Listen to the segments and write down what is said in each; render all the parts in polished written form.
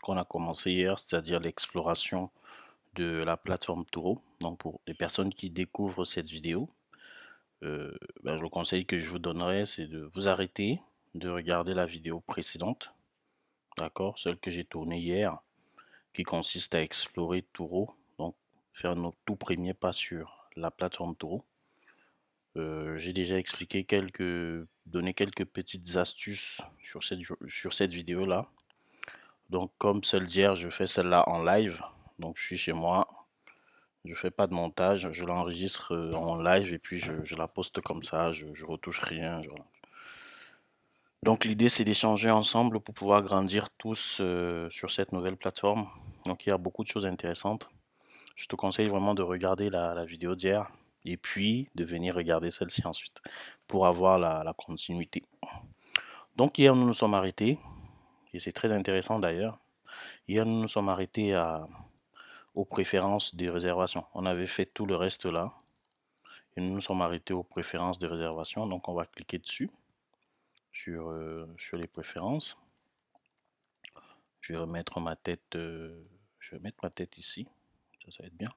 qu'on a commencé hier, c'est-à-dire l'exploration de la plateforme Turo. Donc pour les personnes qui découvrent cette vidéo, le conseil que je vous donnerais, c'est de vous arrêter, de regarder la vidéo précédente, d'accord, celle que j'ai tournée hier, qui consiste à explorer Turo, donc faire nos tout premiers pas sur la plateforme Turo. J'ai déjà expliqué donné quelques petites astuces sur cette vidéo-là. Donc, comme celle d'hier, je fais celle-là en live. Donc, je suis chez moi, je fais pas de montage, je l'enregistre en live et puis je la poste comme ça, je retouche rien. Donc, l'idée, c'est d'échanger ensemble pour pouvoir grandir tous sur cette nouvelle plateforme. Donc, il y a beaucoup de choses intéressantes. Je te conseille vraiment de regarder la vidéo d'hier et puis de venir regarder celle-ci ensuite pour avoir la continuité. Donc, hier, nous nous sommes arrêtés, et c'est très intéressant d'ailleurs. Hier, nous nous sommes arrêtés aux préférences des réservations. On avait fait tout le reste là. Et nous nous sommes arrêtés aux préférences de réservation. Donc on va cliquer dessus, sur les préférences. Je vais remettre ma tête, je vais mettre ma tête ici. Ça va être bien.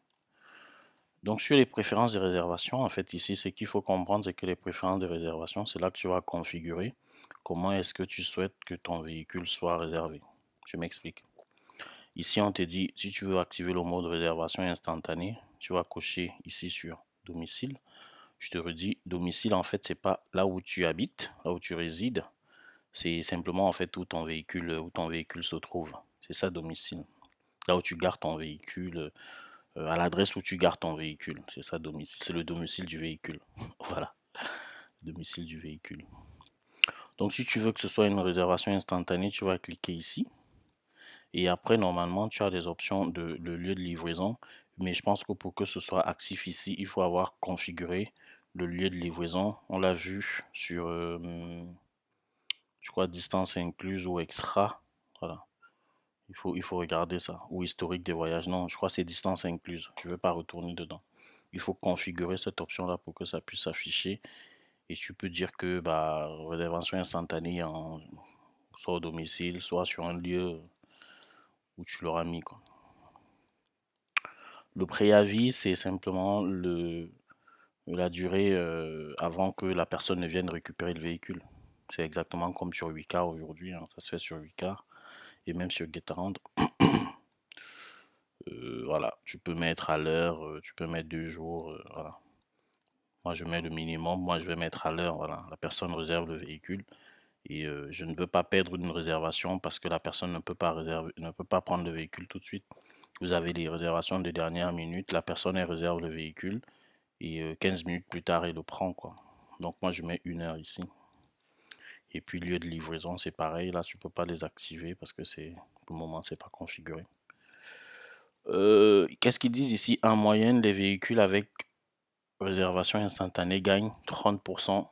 Donc sur les préférences de réservation, en fait ici, ce qu'il faut comprendre, c'est que les préférences de réservation, c'est là que tu vas configurer comment est-ce que tu souhaites que ton véhicule soit réservé. Je m'explique. Ici, on te dit, si tu veux activer le mode réservation instantanée, tu vas cocher ici sur domicile. Je te redis, domicile, en fait, c'est pas là où tu habites, là où tu résides. C'est simplement, en fait, où ton véhicule se trouve. C'est ça, domicile. Là où tu gardes ton véhicule, à l'adresse où tu gardes ton véhicule. C'est ça, domicile. C'est le domicile du véhicule. Voilà, domicile du véhicule. Donc, si tu veux que ce soit une réservation instantanée, tu vas cliquer ici. Et après, normalement, tu as des options de le lieu de livraison. Mais je pense que pour que ce soit actif ici, il faut avoir configuré le lieu de livraison. On l'a vu sur, je crois, distance incluse ou extra. Voilà. Il faut regarder ça. Ou historique des voyages. Non, je crois que c'est distance incluse. Je ne veux pas retourner dedans. Il faut configurer cette option-là pour que ça puisse s'afficher. Et tu peux dire que bah, réservation instantanée soit au domicile, soit sur un lieu où tu l'auras mis, quoi. Le préavis, c'est simplement la durée avant que la personne ne vienne récupérer le véhicule. C'est exactement comme sur Wika aujourd'hui, hein, ça se fait sur Wika et même sur Getaround. Voilà, tu peux mettre à l'heure, tu peux mettre 2 jours, voilà. Moi, je mets le minimum, moi, je vais mettre à l'heure, voilà. La personne réserve le véhicule et je ne veux pas perdre une réservation parce que la personne ne peut pas prendre le véhicule tout de suite. Vous avez les réservations de dernière minute, la personne elle réserve le véhicule et 15 minutes plus tard, elle le prend, quoi. Donc moi, je mets 1 heure ici. Et puis lieu de livraison, c'est pareil. Là, tu peux pas les activer parce que pour le moment, c'est pas configuré. Qu'est-ce qu'ils disent ici? En moyenne, les véhicules avec réservation instantanée gagnent 30%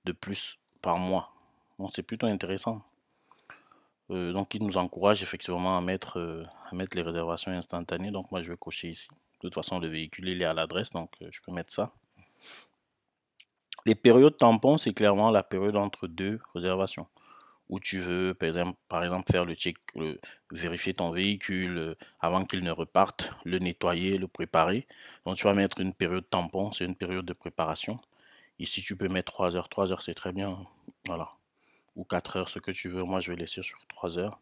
de plus par mois. Donc c'est plutôt intéressant. Donc ils nous encouragent effectivement à mettre les réservations instantanées. Donc moi, je vais cocher ici. De toute façon, le véhicule, il est à l'adresse, donc je peux mettre ça. Les périodes tampons, c'est clairement la période entre deux réservations, où tu veux, par exemple faire vérifier ton véhicule avant qu'il ne reparte, le nettoyer, le préparer. Donc tu vas mettre une période tampon, c'est une période de préparation. Ici, tu peux mettre 3 heures. 3 heures, c'est très bien. Voilà. Ou 4 heures, ce que tu veux. Moi, je vais laisser sur 3 heures.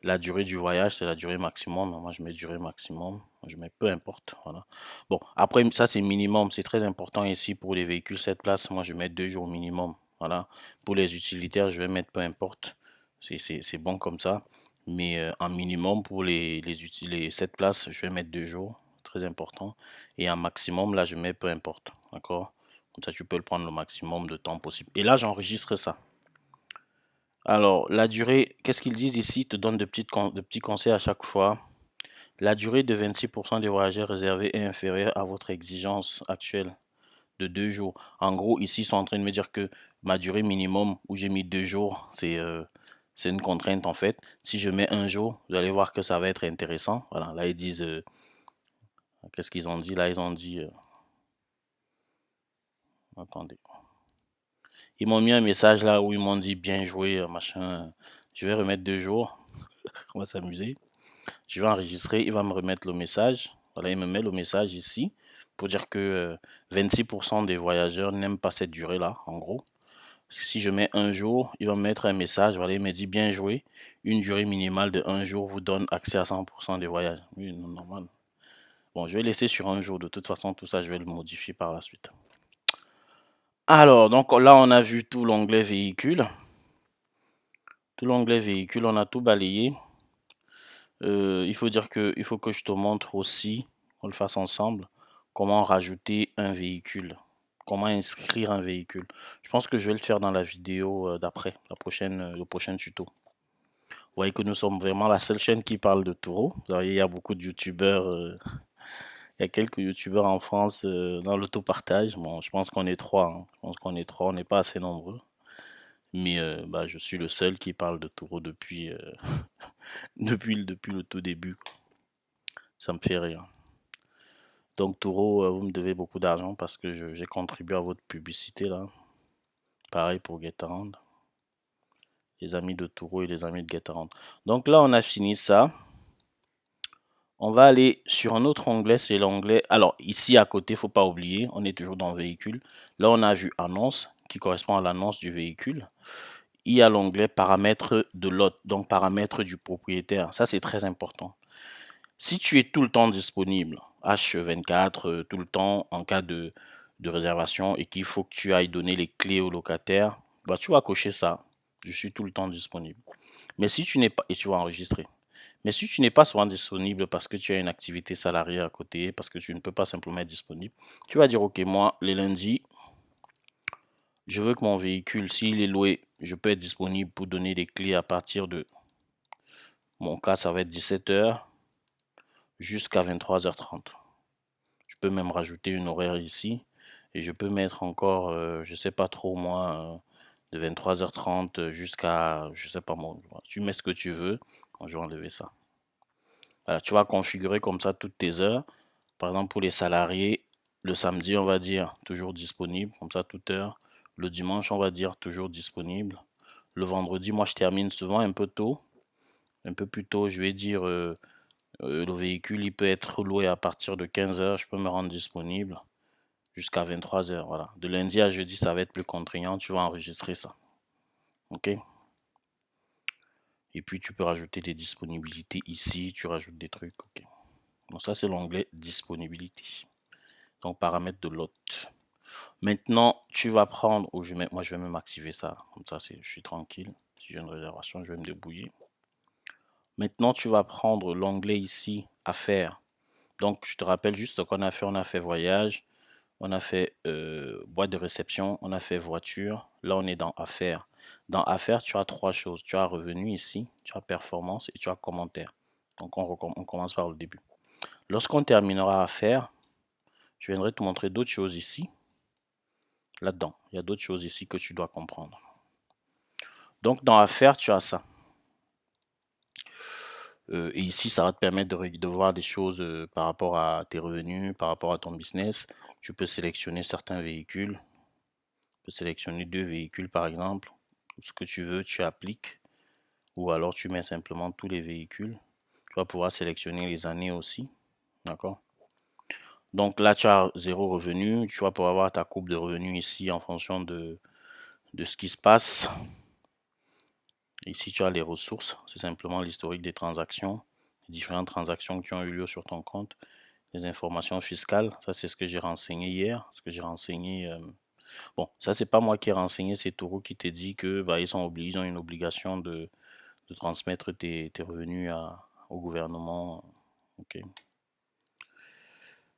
La durée du voyage, c'est la durée maximum. Moi, je mets durée maximum. Je mets peu importe. Voilà. Bon, après, ça, c'est minimum. C'est très important ici pour les véhicules 7 places. Moi, je mets 2 jours minimum. Voilà. Pour les utilitaires, je vais mettre peu importe. C'est bon comme ça. Mais en minimum, pour les 7 places, je vais mettre 2 jours. Très important. Et en maximum, là, je mets peu importe. D'accord? Comme ça, tu peux le prendre le maximum de temps possible. Et là, j'enregistre ça. Alors, la durée, qu'est-ce qu'ils disent ici? Ils te donnent de petits conseils à chaque fois. La durée de 26% des voyageurs réservés est inférieure à votre exigence actuelle de 2 jours. En gros, ici, ils sont en train de me dire que ma durée minimum, où j'ai mis 2 jours, c'est une contrainte en fait. Si je mets 1 jour, vous allez voir que ça va être intéressant. Voilà, là, ils disent, qu'est-ce qu'ils ont dit? Là, ils ont dit, attendez. Ils m'ont mis un message là où ils m'ont dit bien joué, machin. Je vais remettre 2 jours. On va s'amuser. Je vais enregistrer, il va me remettre le message. Voilà, il me met le message ici pour dire que 26% des voyageurs n'aiment pas cette durée-là, en gros. Si je mets un jour, il va me mettre un message. Voilà, il me dit bien joué. Une durée minimale de un jour vous donne accès à 100% des voyages. Oui, normal. Bon, je vais laisser sur un jour. De toute façon, tout ça, je vais le modifier par la suite. Alors, donc là, on a vu tout l'onglet véhicule. Tout l'onglet véhicule, on a tout balayé. Il faut que je te montre aussi, qu'on le fasse ensemble, comment rajouter un véhicule, comment inscrire un véhicule. Je pense que je vais le faire dans la vidéo d'après, le prochain tuto. Vous voyez que nous sommes vraiment la seule chaîne qui parle de taureaux. Vous voyez, il y a beaucoup de youtubeurs, il y a quelques youtubeurs en France dans l'autopartage. Bon, je pense qu'on est trois, hein. Je pense qu'on est trois, on n'est pas assez nombreux. Mais bah, je suis le seul qui parle de taureaux depuis, depuis le tout début. Ça me fait rire. Donc Taureau, vous me devez beaucoup d'argent parce que j'ai contribué à votre publicité là. Pareil pour Getaround. Les amis de Taureau et les amis de Getaround. Donc là, on a fini ça. On va aller sur un autre onglet, c'est l'onglet. Alors ici à côté, faut pas oublier, on est toujours dans véhicule. Là, on a vu annonce qui correspond à l'annonce du véhicule. Il y a l'onglet paramètres de l'hôte, donc paramètres du propriétaire. Ça, c'est très important. Si tu es tout le temps disponible, H24, tout le temps en cas de réservation et qu'il faut que tu ailles donner les clés au locataire, bah, tu vas cocher ça. Je suis tout le temps disponible. Mais si tu n'es pas, et tu vas enregistrer. Mais si tu n'es pas souvent disponible parce que tu as une activité salariée à côté, parce que tu ne peux pas simplement être disponible, tu vas dire, OK, moi, les lundis, je veux que mon véhicule, s'il est loué, je peux être disponible pour donner les clés à partir de, mon cas, ça va être 17h jusqu'à 23h30. Je peux même rajouter une horaire ici et je peux mettre encore, je sais pas trop moi, de 23h30 jusqu'à, je sais pas moi, tu mets ce que tu veux. Je vais enlever ça. Voilà, tu vas configurer comme ça toutes tes heures. Par exemple, pour les salariés, le samedi, on va dire toujours disponible, comme ça toute heure. Le dimanche, on va dire toujours disponible. Le vendredi, moi, je termine souvent un peu tôt, un peu plus tôt. Je vais dire, le véhicule, il peut être loué à partir de 15h. Je peux me rendre disponible jusqu'à 23h. Voilà. De lundi à jeudi, ça va être plus contraignant. Tu vas enregistrer ça. OK? Et puis, tu peux rajouter des disponibilités ici. Tu rajoutes des trucs. OK. Donc, ça, c'est l'onglet disponibilité. Donc, paramètres de l'hôte. Maintenant, tu vas prendre, moi, je vais même activer ça. Comme ça, je suis tranquille. Si j'ai une réservation, je vais me débrouiller. Maintenant, tu vas prendre l'onglet ici, affaires. Donc, je te rappelle juste qu'on a fait, voyage. On a fait boîte de réception, on a fait voiture. Là, on est dans affaires. Dans affaires, tu as trois choses. Tu as revenu ici, tu as performance et tu as commentaire. Donc, on commence par le début. Lorsqu'on terminera affaires, je viendrai te montrer d'autres choses ici. Là-dedans, il y a d'autres choses ici que tu dois comprendre. Donc, dans affaires, tu as ça. Et ici, ça va te permettre de voir des choses par rapport à tes revenus, par rapport à ton business. Tu peux sélectionner certains véhicules. Tu peux sélectionner 2 véhicules par exemple. Ce que tu veux, tu appliques. Ou alors tu mets simplement tous les véhicules. Tu vas pouvoir sélectionner les années aussi. D'accord? Donc là, tu as 0 revenu. Tu vas pouvoir avoir ta courbe de revenus ici en fonction de ce qui se passe. Ici, tu as les ressources. C'est simplement l'historique des transactions, les différentes transactions qui ont eu lieu sur ton compte. Les informations fiscales, ça c'est ce que j'ai renseigné hier, ce que j'ai renseigné. Bon, ça c'est pas moi qui ai renseigné, c'est Taureau qui te dit que bah, ils ont une obligation de transmettre tes revenus au gouvernement. Ok.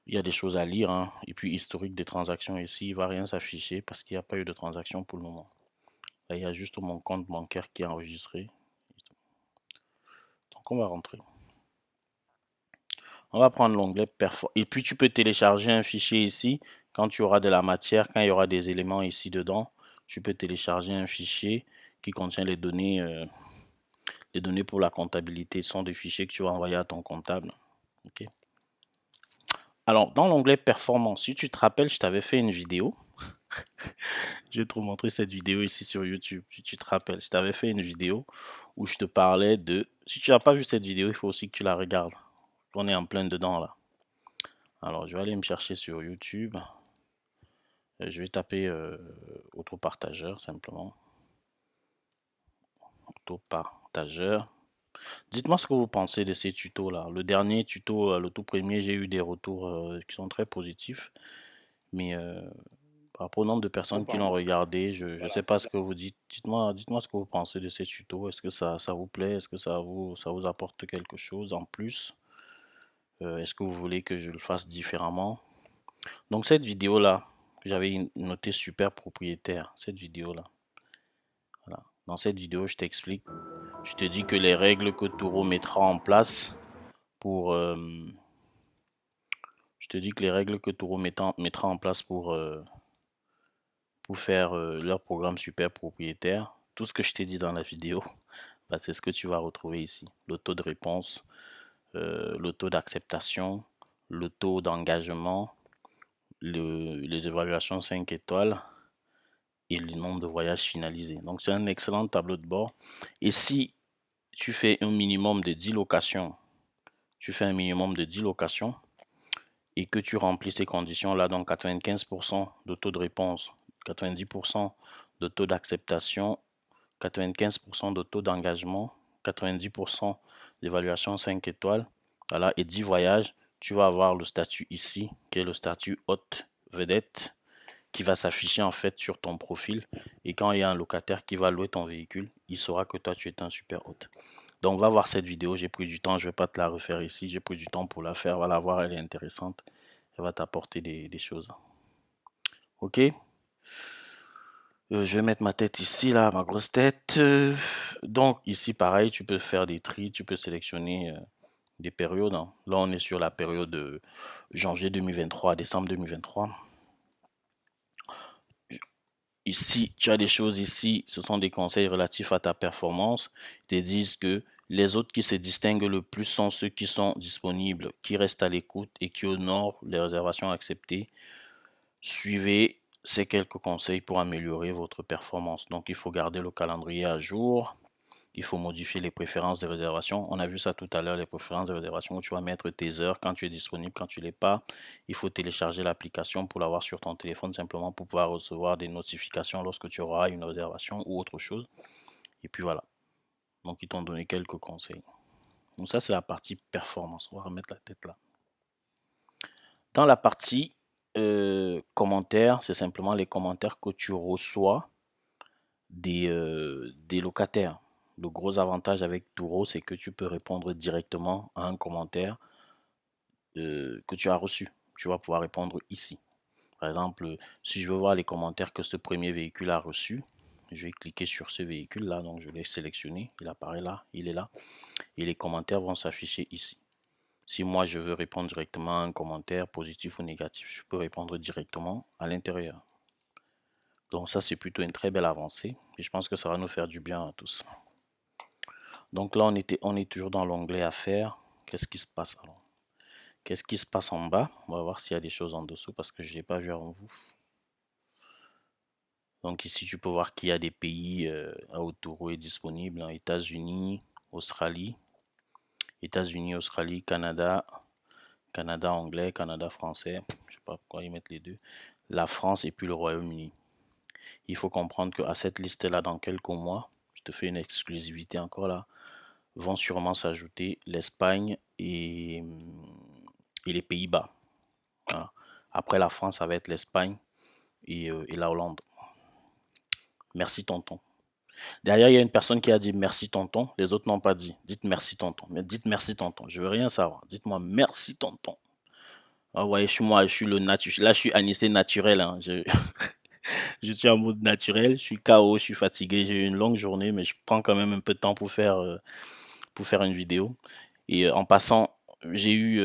Il y a des choses à lire, hein. Et puis historique des transactions ici, il va rien s'afficher parce qu'il n'y a pas eu de transaction pour le moment. Là, il y a juste mon compte bancaire qui est enregistré. Donc on va rentrer. On va prendre l'onglet Perform. Et puis tu peux télécharger un fichier ici. Quand tu auras de la matière, quand il y aura des éléments ici dedans, tu peux télécharger un fichier qui contient les données pour la comptabilité. Ce sont des fichiers que tu vas envoyer à ton comptable. Okay. Alors, dans l'onglet Performance, si tu te rappelles, je t'avais fait une vidéo Je vais te montrer cette vidéo ici sur YouTube. Tu te rappelles, je t'avais fait une vidéo où je te parlais de... Si tu n'as pas vu cette vidéo, il faut aussi que tu la regardes. On est en plein dedans là. Alors, je vais aller me chercher sur YouTube. Je vais taper autopartageur simplement. Autopartageur. Dites-moi ce que vous pensez de ces tutos là. Le dernier tuto, le tout premier, j'ai eu des retours qui sont très positifs. Mais par rapport au nombre de personnes qui l'ont regardé, je ne sais pas ce que vous dites. Dites-moi ce que vous pensez de ces tutos. Est-ce que ça vous plaît? Est-ce que ça vous apporte quelque chose en plus? Est-ce que vous voulez que je le fasse différemment? Donc cette vidéo là, j'avais noté super propriétaire. Cette vidéo là. Voilà. Dans cette vidéo, je t'explique. Je te dis que les règles que Turo mettra en place pour je te dis que les règles que Turo mettra en place pour faire leur programme super propriétaire, tout ce que je t'ai dit dans la vidéo, bah, c'est ce que tu vas retrouver ici. Le taux de réponse, le taux d'acceptation, le taux d'engagement, les évaluations 5 étoiles et le nombre de voyages finalisés. Donc c'est un excellent tableau de bord. Et si tu fais un minimum de 10 locations, et que tu remplis ces conditions-là, donc 95% de taux de réponse, 90% de taux d'acceptation, 95% de taux d'engagement, 90% d'évaluation 5 étoiles, voilà, et 10 voyages, tu vas avoir le statut ici, qui est le statut hôte vedette, qui va s'afficher en fait sur ton profil. Et quand il y a un locataire qui va louer ton véhicule, il saura que toi, tu es un super hôte. Donc, va voir cette vidéo. J'ai pris du temps. Je ne vais pas te la refaire ici. J'ai pris du temps pour la faire. Va la voir. Elle est intéressante. Elle va t'apporter des choses. Ok? Je vais mettre ma tête ici, là, ma grosse tête. Donc, ici, pareil, tu peux faire des tris. Tu peux sélectionner des périodes. Hein. Là, on est sur la période de janvier 2023 à décembre 2023. Ici, tu as des choses ici, ce sont des conseils relatifs à ta performance. Ils te disent que les autres qui se distinguent le plus sont ceux qui sont disponibles, qui restent à l'écoute et qui honorent les réservations acceptées. Suivez ces quelques conseils pour améliorer votre performance. Donc, il faut garder le calendrier à jour. Il faut modifier les préférences de réservation. On a vu ça tout à l'heure, les préférences de réservation où tu vas mettre tes heures, quand tu es disponible, quand tu ne l'es pas. Il faut télécharger l'application pour l'avoir sur ton téléphone simplement pour pouvoir recevoir des notifications lorsque tu auras une réservation ou autre chose. Et puis voilà. Donc, ils t'ont donné quelques conseils. Donc, ça, c'est la partie performance. On va remettre la tête là. Dans la partie commentaires, c'est simplement les commentaires que tu reçois des locataires. Le gros avantage avec Turo, c'est que tu peux répondre directement à un commentaire que tu as reçu. Tu vas pouvoir répondre ici. Par exemple, si je veux voir les commentaires que ce premier véhicule a reçus, je vais cliquer sur ce véhicule-là. Donc, je l'ai sélectionné. Il apparaît là. Il est là. Et les commentaires vont s'afficher ici. Si moi, je veux répondre directement à un commentaire positif ou négatif, je peux répondre directement à l'intérieur. Donc ça, c'est plutôt une très belle avancée. Et je pense que ça va nous faire du bien à tous. Donc là, on est toujours dans l'onglet Affaires. Qu'est-ce qui se passe alors? Qu'est-ce qui se passe en bas? On va voir s'il y a des choses en dessous parce que je n'ai pas vu avant vous. Donc ici, tu peux voir qu'il y a des pays à Autoro est disponible. Hein, États-Unis, Australie, Canada, Canada anglais, Canada français. Je ne sais pas pourquoi ils mettent les deux. La France et puis le Royaume-Uni. Il faut comprendre qu'à cette liste-là, dans quelques mois, je te fais une exclusivité encore là, vont sûrement s'ajouter l'Espagne et les Pays-Bas. Voilà. Après la France, ça va être l'Espagne et la Hollande. Merci tonton. Derrière, il y a une personne qui a dit merci tonton. Les autres n'ont pas dit. Dites merci tonton. Mais dites merci tonton. Je veux rien savoir. Dites-moi merci tonton. Ah, vous voyez, je suis le naturel. Là, je suis anisé naturel. Hein. Je suis en mode naturel. Je suis KO, je suis fatigué. J'ai eu une longue journée, mais je prends quand même un peu de temps pour faire une vidéo. Et en passant, j'ai eu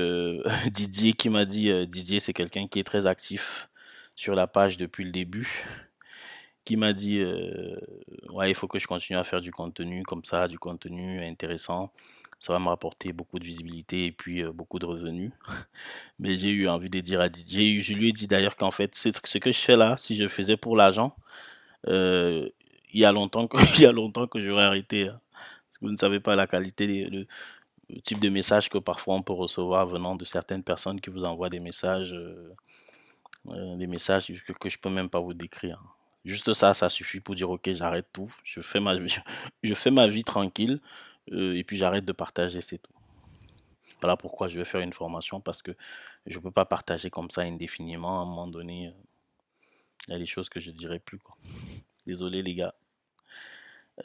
Didier qui m'a dit, Didier c'est quelqu'un qui est très actif sur la page depuis le début, qui m'a dit ouais, il faut que je continue à faire du contenu comme ça, du contenu intéressant. Ça va me rapporter beaucoup de visibilité et puis beaucoup de revenus. Mais j'ai eu envie de dire je lui ai dit d'ailleurs qu'en fait, ce que je fais là, si je le faisais pour l'argent, euh, il y a longtemps que, il y a longtemps que j'aurais arrêté, hein. Parce que vous ne savez pas la qualité, le type de message que parfois on peut recevoir venant de certaines personnes qui vous envoient des messages que je peux même pas vous décrire. Juste ça, ça suffit pour dire ok, j'arrête tout, je fais ma vie tranquille et puis j'arrête de partager, c'est tout. Voilà pourquoi je vais faire une formation parce que je peux pas partager comme ça indéfiniment. À un moment donné, il y a des choses que je dirais plus, quoi. Désolé les gars.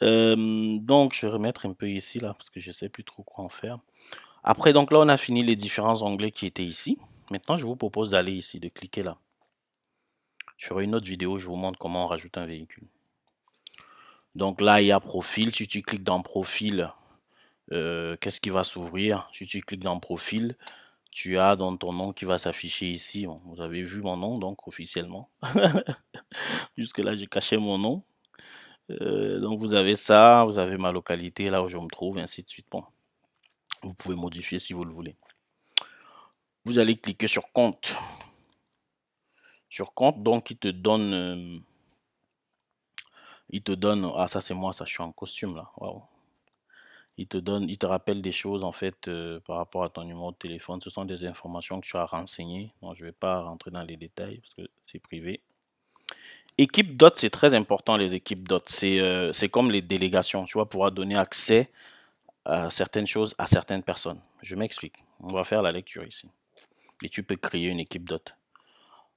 Donc je vais remettre un peu ici là parce que je sais plus trop quoi en faire. Après donc là on a fini les différents onglets qui étaient ici. Maintenant je vous propose d'aller ici, de cliquer là. Je ferai une autre vidéo, je vous montre comment on rajoute un véhicule. Donc là il y a profil. Si tu cliques dans profil, qu'est-ce qui va s'ouvrir? Si tu cliques dans profil, tu as dans ton nom qui va s'afficher ici. Bon, vous avez vu mon nom donc officiellement. Jusque là j'ai caché mon nom. Donc vous avez ça, vous avez ma localité là où je me trouve, ainsi de suite. Bon, vous pouvez modifier si vous le voulez. Vous allez cliquer sur compte. Sur compte, donc il te donne, ah ça c'est moi, ça je suis en costume là, waouh. Il te rappelle des choses en fait par rapport à ton numéro de téléphone. Ce sont des informations que tu as renseignées. Donc je ne vais pas rentrer dans les détails parce que c'est privé. Équipe DOT, c'est très important les équipes DOT. C'est comme les délégations. Tu vas pouvoir donner accès à certaines choses à certaines personnes. Je m'explique. On va faire la lecture ici. Et tu peux créer une équipe DOT.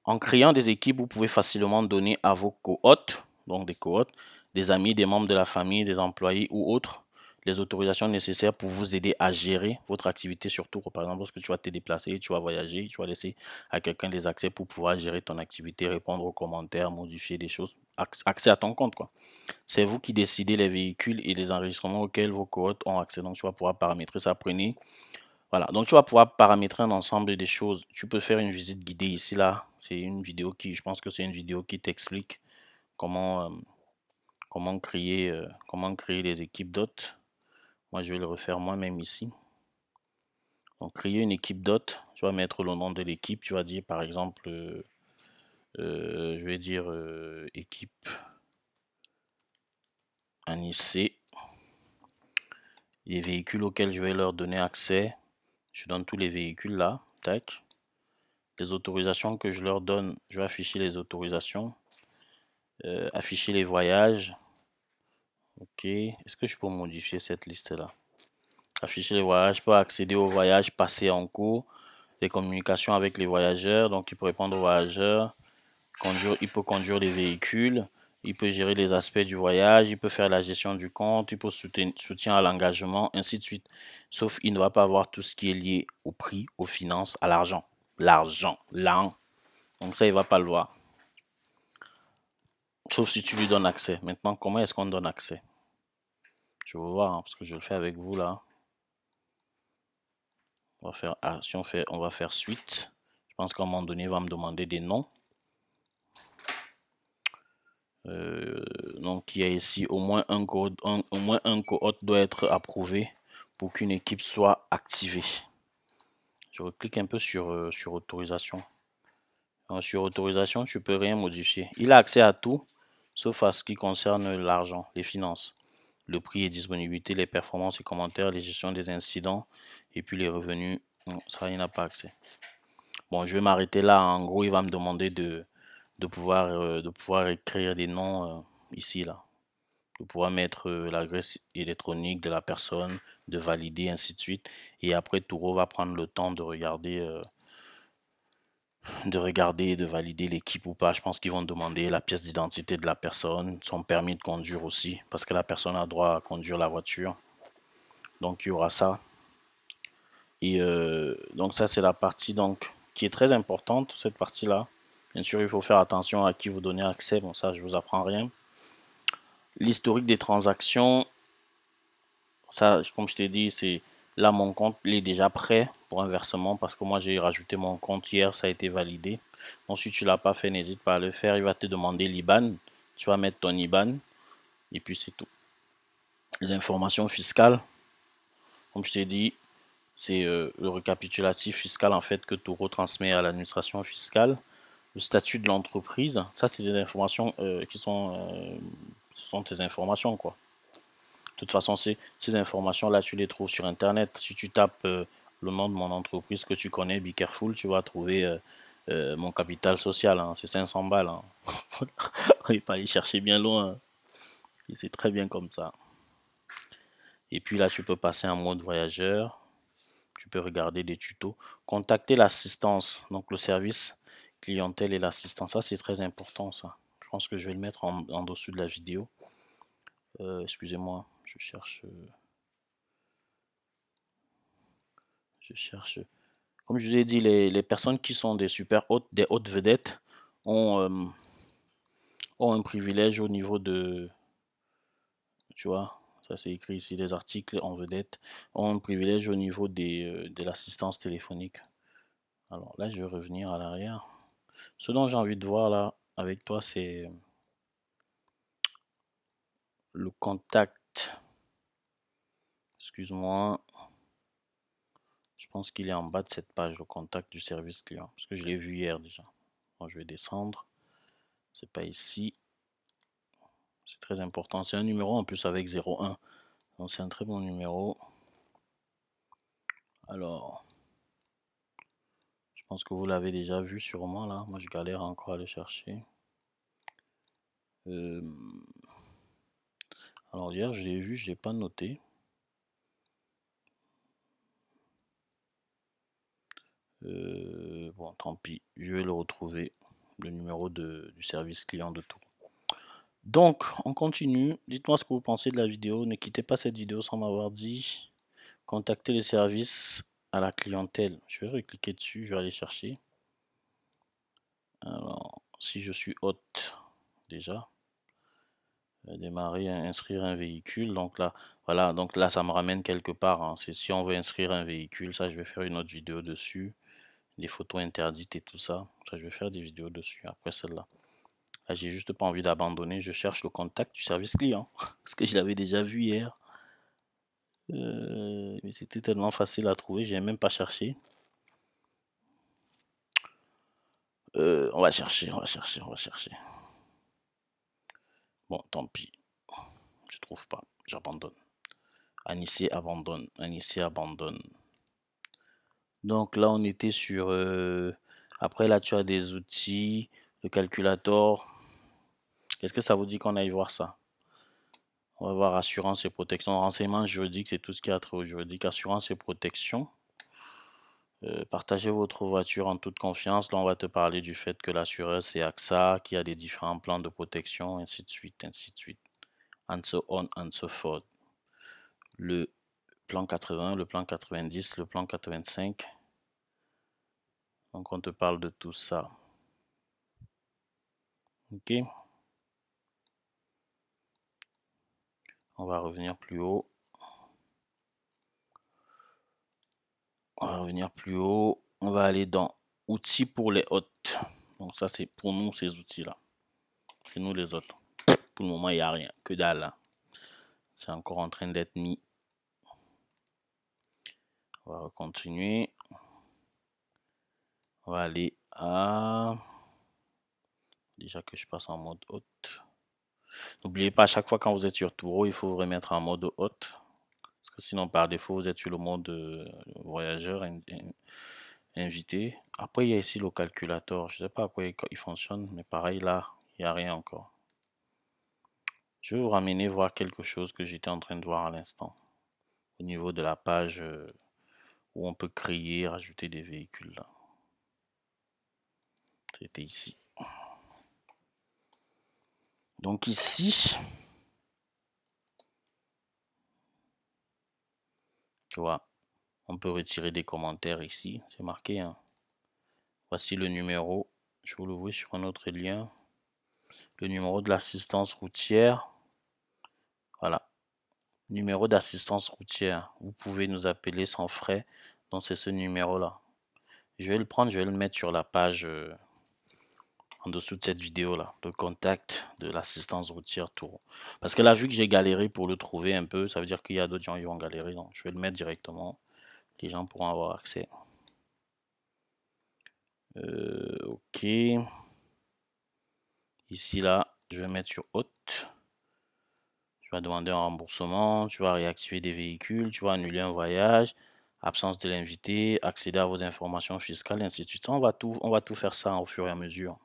En créant des équipes, vous pouvez facilement donner à vos co-hôtes, donc des co-hôtes, des amis, des membres de la famille, des employés ou autres, les autorisations nécessaires pour vous aider à gérer votre activité, surtout par exemple lorsque tu vas te déplacer, tu vas voyager, tu vas laisser à quelqu'un des accès pour pouvoir gérer ton activité, répondre aux commentaires, modifier des choses, accès à ton compte, quoi. C'est vous qui décidez les véhicules et les enregistrements auxquels vos co-hôtes ont accès, donc tu vas pouvoir paramétrer ça. Prenez voilà, donc tu vas pouvoir paramétrer un ensemble des choses. Tu peux faire une visite guidée ici, là. C'est une vidéo je pense que c'est une vidéo qui t'explique comment, comment créer les équipes d'hôtes. Moi, je vais le refaire moi-même ici. Donc, créer une équipe d'hôtes, tu vas mettre le nom de l'équipe. Tu vas dire, par exemple, je vais dire équipe Anissé. Les véhicules auxquels je vais leur donner accès. Je donne tous les véhicules là. Tac. Les autorisations que je leur donne, je vais afficher les autorisations. Afficher les voyages. Ok. Est-ce que je peux modifier cette liste-là? Afficher les voyages, je peux accéder aux voyages passés en cours, les communications avec les voyageurs, donc il peut répondre aux voyageurs, il peut conduire les véhicules, il peut gérer les aspects du voyage, il peut faire la gestion du compte, il peut soutien à l'engagement, ainsi de suite. Sauf il ne va pas avoir tout ce qui est lié au prix, aux finances, à l'argent. L'argent, donc ça, il ne va pas le voir. Sauf si tu lui donnes accès. Maintenant, comment est-ce qu'on donne accès? Je vais voir, hein, parce que je le fais avec vous là. On va faire, si on va faire suite. Je pense qu'à un moment donné, il va me demander des noms. Donc, il y a ici au moins un cohorte doit être approuvé pour qu'une équipe soit activée. Je reclique un peu sur autorisation. Donc, sur autorisation, tu peux rien modifier. Il a accès à tout, sauf à ce qui concerne l'argent, les finances, le prix et disponibilité, les performances et commentaires, les gestions des incidents et puis les revenus. Ça, il n'a pas accès. Bon, je vais m'arrêter là. En gros, il va me demander de pouvoir écrire des noms ici, là. De pouvoir mettre l'adresse électronique de la personne, de valider, ainsi de suite. Et après, Touro va prendre le temps de regarder et de valider l'équipe ou pas. Je pense qu'ils vont demander la pièce d'identité de la personne, son permis de conduire aussi, parce que la personne a droit à conduire la voiture. Donc, il y aura ça. Et donc, ça, c'est la partie donc, qui est très importante, cette partie-là. Bien sûr, il faut faire attention à qui vous donnez accès. Bon, ça, je vous apprends rien. L'historique des transactions, ça, comme je t'ai dit, c'est là, mon compte, il est déjà prêt pour un versement parce que moi, j'ai rajouté mon compte hier, ça a été validé. Donc, si tu ne l'as pas fait, n'hésite pas à le faire. Il va te demander l'IBAN. Tu vas mettre ton IBAN et puis c'est tout. Les informations fiscales, comme je t'ai dit, c'est le récapitulatif fiscal en fait que Toro transmet à l'administration fiscale. Le statut de l'entreprise, ça c'est des informations qui sont, ce sont tes informations quoi. De toute façon, ces informations-là, tu les trouves sur Internet. Si tu tapes le nom de mon entreprise que tu connais, Be Careful, tu vas trouver mon capital social. Hein, c'est 500 balles. Hein. On n'est pas aller chercher bien loin. Hein. Et c'est très bien comme ça. Et puis là, tu peux passer en mode voyageur. Tu peux regarder des tutos. Contacter l'assistance, donc le service clientèle et l'assistance. Ça, c'est très important, ça. Je pense que je vais le mettre en dessous de la vidéo. Excusez-moi, je cherche... Comme je vous ai dit, les personnes qui sont des super hautes, des hautes vedettes, ont, ont un privilège au niveau de, tu vois, ça c'est écrit ici, les articles en vedette, ont un privilège au niveau de l'assistance téléphonique. Alors là, je vais revenir à l'arrière. Ce dont j'ai envie de voir là avec toi, c'est le contact. Excuse-moi. Je pense qu'il est en bas de cette page, le contact du service client. Parce que je l'ai vu hier déjà. Bon, je vais descendre. C'est pas ici. C'est très important. C'est un numéro en plus avec 01. Donc c'est un très bon numéro. Alors, je pense que vous l'avez déjà vu sûrement là. Moi, je galère encore à le chercher. Alors hier, je l'ai vu, je l'ai pas noté. Bon, tant pis. Je vais le retrouver. Le numéro du service client de tout. Donc, on continue. Dites-moi ce que vous pensez de la vidéo. Ne quittez pas cette vidéo sans m'avoir dit. Contactez les services à la clientèle. Je vais recliquer dessus, je vais aller chercher. Alors, si je suis hôte, déjà, démarrer, inscrire un véhicule. Donc là, voilà, donc là, ça me ramène quelque part. Hein. C'est si on veut inscrire un véhicule, ça, je vais faire une autre vidéo dessus. Des photos interdites et tout ça. Ça, je vais faire des vidéos dessus après celle-là. Là, j'ai juste pas envie d'abandonner. Je cherche le contact du service client. Parce que je l'avais déjà vu hier. Mais c'était tellement facile à trouver, j'ai même pas cherché. On va chercher, on va chercher, on va chercher. Bon, tant pis. Je trouve pas. J'abandonne. Anissé abandonne. Anissé abandonne. Donc là, on était sur... Après, là, tu as des outils, le calculator. Est-ce que ça vous dit qu'on aille voir ça? On va voir assurance et protection. Renseignement juridique, c'est tout ce qui a trait au juridique. Assurance et protection. Partagez votre voiture en toute confiance. Là, on va te parler du fait que l'assureur, c'est AXA, qu'il y a des différents plans de protection, ainsi de suite, ainsi de suite. And so on and so forth. Le plan 80, le plan 90, le plan 85. Donc, on te parle de tout ça. Ok. On va revenir plus haut. On va revenir plus haut. On va aller dans outils pour les hôtes. Donc, ça, c'est pour nous, ces outils-là. C'est nous les autres. Pour le moment, il n'y a rien. Que dalle. Là. C'est encore en train d'être mis. On va continuer. On va aller à... Déjà que je passe en mode hôte. N'oubliez pas, à chaque fois quand vous êtes sur Turo, il faut vous remettre en mode hôte. Parce que sinon, par défaut, vous êtes sur le mode voyageur invité. Après, il y a ici le calculateur. Je ne sais pas à quoi il fonctionne, mais pareil, là, il n'y a rien encore. Je vais vous ramener voir quelque chose que j'étais en train de voir à l'instant. Au niveau de la page où on peut créer, rajouter des véhicules. Là. C'était ici. Donc ici, tu vois, on peut retirer des commentaires ici. C'est marqué. Hein. Voici le numéro. Je vous l'ouvre sur un autre lien. Le numéro de l'assistance routière. Voilà. Numéro d'assistance routière. Vous pouvez nous appeler sans frais. Donc c'est ce numéro-là. Je vais le prendre, je vais le mettre sur la page en dessous de cette vidéo là, le contact de l'assistance routière Turo. Parce que là, vu que j'ai galéré pour le trouver un peu, ça veut dire qu'il y a d'autres gens qui vont galérer, donc je vais le mettre directement. Les gens pourront avoir accès. Ok. Ici là, je vais mettre sur haute. Tu vas demander un remboursement, tu vas réactiver des véhicules, tu vas annuler un voyage, absence de l'invité, accéder à vos informations fiscales, et ainsi de suite. On va tout faire ça au fur et à mesure.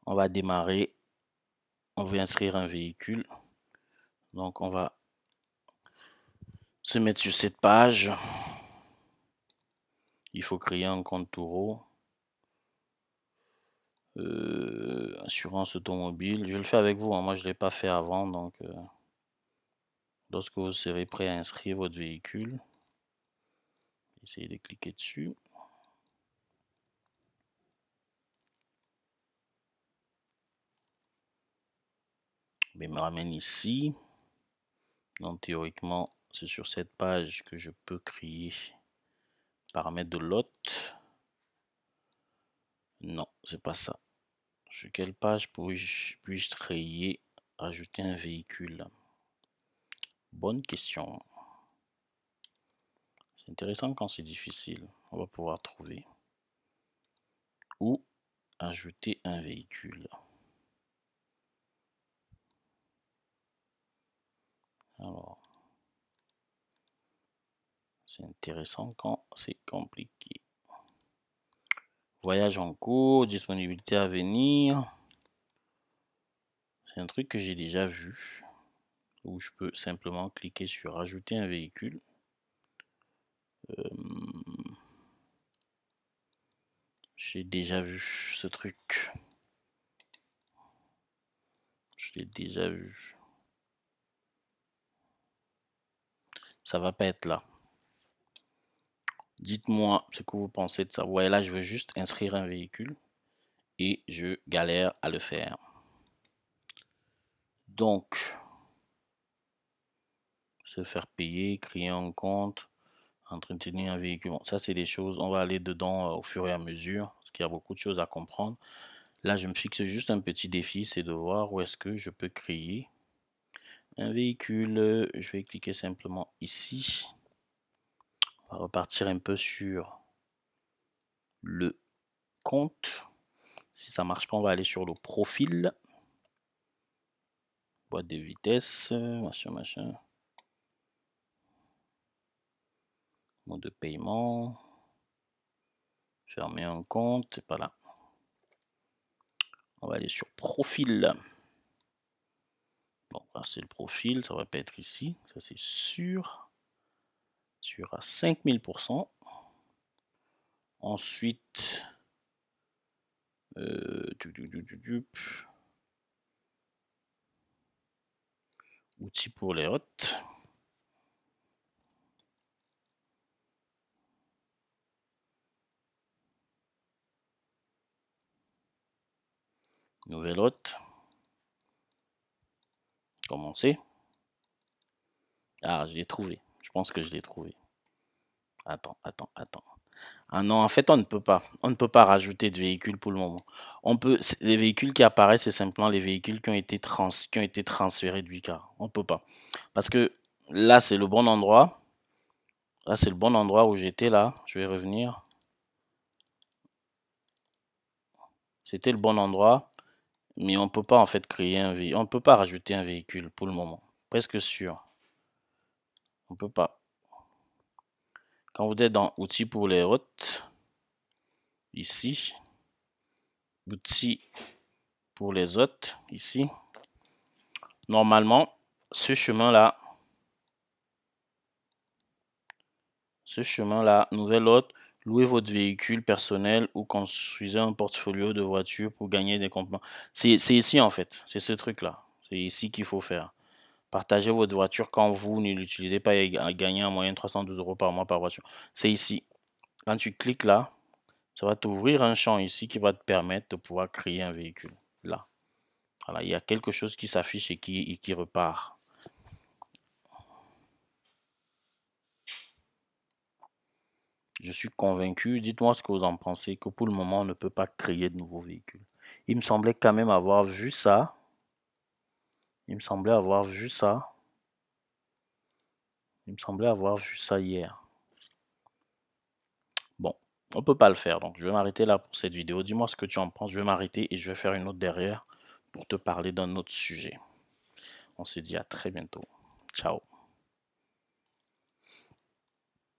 On va démarrer. On veut inscrire un véhicule. Donc, on va se mettre sur cette page. Il faut créer un compte Turo. Assurance automobile. Je le fais avec vous, hein. Moi, je ne l'ai pas fait avant. Donc, lorsque vous serez prêt à inscrire votre véhicule, essayez de cliquer dessus. Il me ramène ici. Donc, théoriquement, c'est sur cette page que je peux créer paramètres de lot. Non, c'est pas ça. Sur quelle page puis-je créer, ajouter un véhicule? Bonne question. C'est intéressant quand c'est difficile. On va pouvoir trouver. Ou ajouter un véhicule. Alors, c'est intéressant quand c'est compliqué. Voyage en cours, disponibilité à venir. C'est un truc que j'ai déjà vu. Où je peux simplement cliquer sur ajouter un véhicule. J'ai déjà vu ce truc. Je l'ai déjà vu. Ça va pas être là. Dites-moi ce que vous pensez de ça. Vous voyez là, je veux juste inscrire un véhicule et je galère à le faire. Donc, se faire payer, créer un compte, entretenir un véhicule. Bon, ça, c'est des choses, on va aller dedans au fur et à mesure, parce qu'il y a beaucoup de choses à comprendre. Là, je me fixe juste un petit défi, c'est de voir où est-ce que je peux créer un véhicule. Je vais cliquer simplement ici. On va repartir un peu sur le compte. Si ça marche pas, on va aller sur le profil. Boîte de vitesse, machin. Mode de paiement. Fermer un compte, c'est pas là. On va aller sur profil. Bon, là c'est le profil, ça va pas être ici, ça c'est sûr. Sûr à 5000%. Ensuite, outils pour les hôtes. Nouvelle hôte. Commencer. Ah, je l'ai trouvé. Je pense que je l'ai trouvé. Attends. Ah non, en fait, on ne peut pas. On ne peut pas rajouter de véhicules pour le moment. Les véhicules qui apparaissent, c'est simplement les véhicules qui ont été transférés de Wicar. On ne peut pas. Parce que là, c'est le bon endroit. Là, c'est le bon endroit où j'étais là. Je vais revenir. C'était le bon endroit. Mais on ne peut pas en fait créer un véhicule. On ne peut pas rajouter un véhicule pour le moment. Presque sûr. On ne peut pas. Quand vous êtes dans outils pour les routes, ici, outils pour les hôtes, ici, normalement, ce chemin-là, nouvelle hôte, louez votre véhicule personnel ou construisez un portfolio de voitures pour gagner des compléments. C'est ici en fait, c'est ce truc-là. C'est ici qu'il faut faire. Partagez votre voiture quand vous ne l'utilisez pas et gagnez en moyenne 312 € par mois par voiture. C'est ici. Quand tu cliques là, ça va t'ouvrir un champ ici qui va te permettre de pouvoir créer un véhicule. Là. Voilà, il y a quelque chose qui s'affiche et qui repart. Je suis convaincu, dites-moi ce que vous en pensez, que pour le moment, on ne peut pas créer de nouveaux véhicules. Il me semblait quand même avoir vu ça. Il me semblait avoir vu ça. Il me semblait avoir vu ça hier. Bon, on peut pas le faire. Donc, je vais m'arrêter là pour cette vidéo. Dis-moi ce que tu en penses. Je vais m'arrêter et je vais faire une autre derrière pour te parler d'un autre sujet. On se dit à très bientôt. Ciao.